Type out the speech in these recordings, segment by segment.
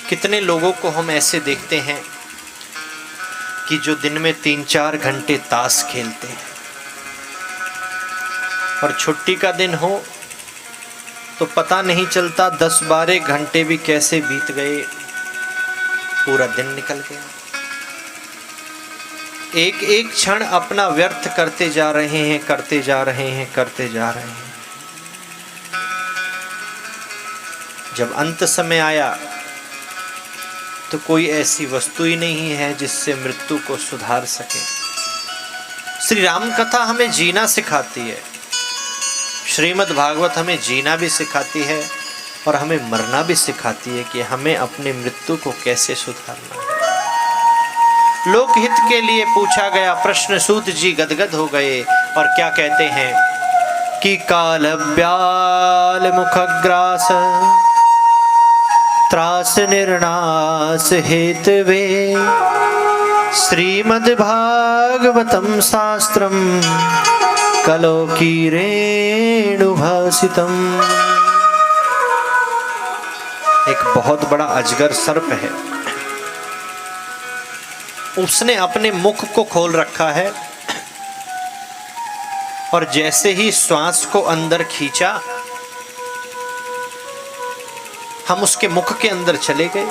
कितने लोगों को हम ऐसे देखते हैं कि जो दिन में 3-4 घंटे ताश खेलते हैं और छुट्टी का दिन हो तो पता नहीं चलता 10-12 घंटे भी कैसे बीत गए, पूरा दिन निकल गया। एक एक क्षण अपना व्यर्थ करते जा रहे हैं, करते जा रहे हैं, करते जा रहे हैं। जब अंत समय आया तो कोई ऐसी वस्तु ही नहीं है जिससे मृत्यु को सुधार सके। श्री राम कथा हमें जीना सिखाती है, श्रीमद् भागवत हमें जीना भी सिखाती है और हमें मरना भी सिखाती है कि हमें अपने मृत्यु को कैसे सुधारना है। लोकहित के लिए पूछा गया प्रश्न, सूत जी गदगद हो गए और क्या कहते हैं कि काल ब्याल मुखग्रास त्रास निर्नाश हेतवे श्रीमद् भागवतम शास्त्रम कलो कीरेणु भासितम। एक बहुत बड़ा अजगर सर्प है, उसने अपने मुख को खोल रखा है और जैसे ही श्वास को अंदर खींचा हम उसके मुख के अंदर चले गए।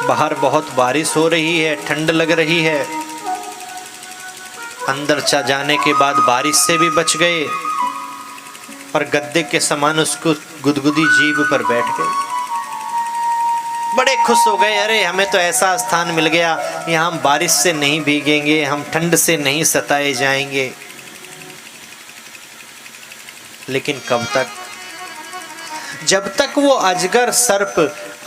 बाहर बहुत बारिश हो रही है, ठंड लग रही है, अंदर जाने के बाद बारिश से भी बच गए और गद्दे के समान उसको गुदगुदी जीभ पर बैठ गए। बड़े खुश हो गए, अरे हमें तो ऐसा स्थान मिल गया, यहाँ हम बारिश से नहीं भीगेंगे, हम ठंड से नहीं सताए जाएंगे। लेकिन कब तक? जब तक वो अजगर सर्प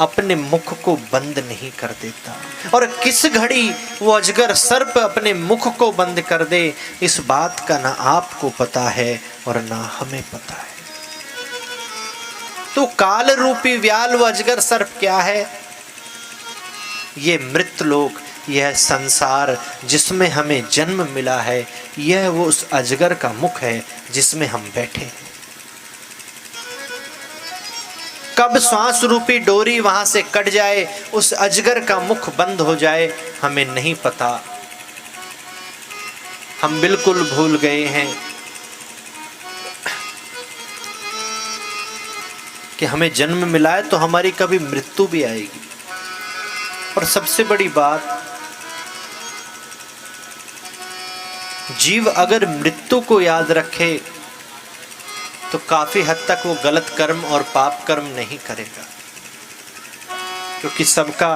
अपने मुख को बंद नहीं कर देता। और किस घड़ी वो अजगर सर्प अपने मुख को बंद कर दे, इस बात का ना आपको पता है और ना हमें पता है। तो काल रूपी व्याल व अजगर सर्प क्या है? ये मृतलोक, यह संसार जिसमें हमें जन्म मिला है, यह वो उस अजगर का मुख है जिसमें हम बैठे हैं। कब श्वास रूपी डोरी वहां से कट जाए, उस अजगर का मुख बंद हो जाए, हमें नहीं पता। हम बिल्कुल भूल गए हैं कि हमें जन्म मिला है तो हमारी कभी मृत्यु भी आएगी। और सबसे बड़ी बात, जीव अगर मृत्यु को याद रखे तो काफी हद तक वो गलत कर्म और पाप कर्म नहीं करेगा, क्योंकि सबका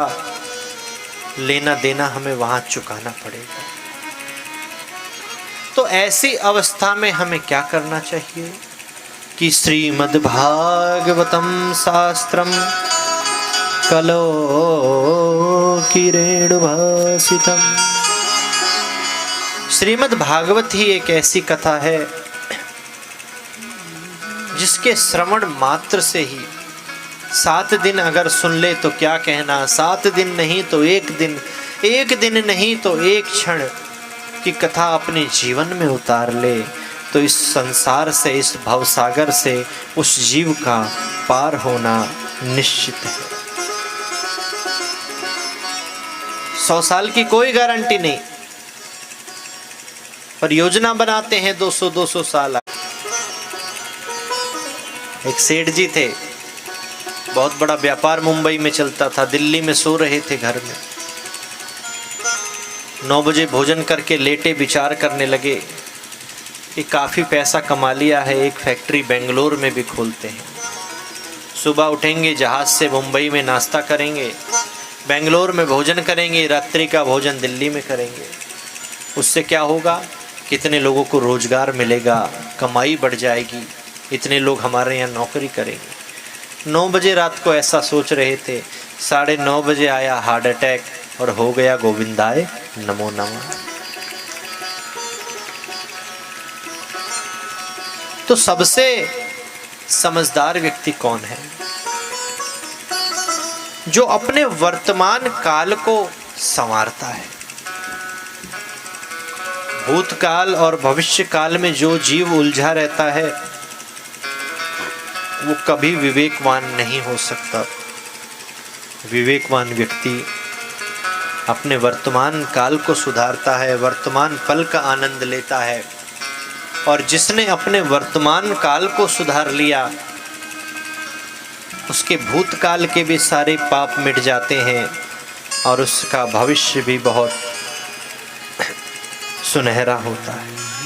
लेना देना हमें वहां चुकाना पड़ेगा। तो ऐसी अवस्था में हमें क्या करना चाहिए कि श्रीमद् भागवतम शास्त्रम कलो कीरेणु भासितम। श्रीमद् भागवत ही एक ऐसी कथा है जिसके श्रवण मात्र से ही 7 दिन अगर सुन ले तो क्या कहना, 7 दिन नहीं तो 1 दिन, 1 दिन नहीं तो 1 क्षण की कथा अपने जीवन में उतार ले तो इस संसार से, इस भवसागर से उस जीव का पार होना निश्चित है। 100 साल की कोई गारंटी नहीं, पर योजना बनाते हैं 200-200 साल। एक सेठ जी थे, बहुत बड़ा व्यापार मुंबई में चलता था, दिल्ली में सो रहे थे घर में। 9 बजे भोजन करके लेटे विचार करने लगे कि काफ़ी पैसा कमा लिया है, एक फैक्ट्री बेंगलोर में भी खोलते हैं। सुबह उठेंगे, जहाज़ से मुंबई में नाश्ता करेंगे, बेंगलोर में भोजन करेंगे, रात्रि का भोजन दिल्ली में करेंगे। उससे क्या होगा? कितने लोगों को रोज़गार मिलेगा, कमाई बढ़ जाएगी, इतने लोग हमारे यहाँ नौकरी करेंगे। 9 बजे रात को ऐसा सोच रहे थे, 9:30 बजे आया हार्ट अटैक और हो गया गोविंदाय नमो नमः। तो सबसे समझदार व्यक्ति कौन है? जो अपने वर्तमान काल को संवारता है। भूतकाल और भविष्य काल में जो जीव उलझा रहता है वो कभी विवेकवान नहीं हो सकता। विवेकवान व्यक्ति अपने वर्तमान काल को सुधारता है, वर्तमान पल का आनंद लेता है। और जिसने अपने वर्तमान काल को सुधार लिया, उसके भूतकाल के भी सारे पाप मिट जाते हैं और उसका भविष्य भी बहुत सुनहरा होता है।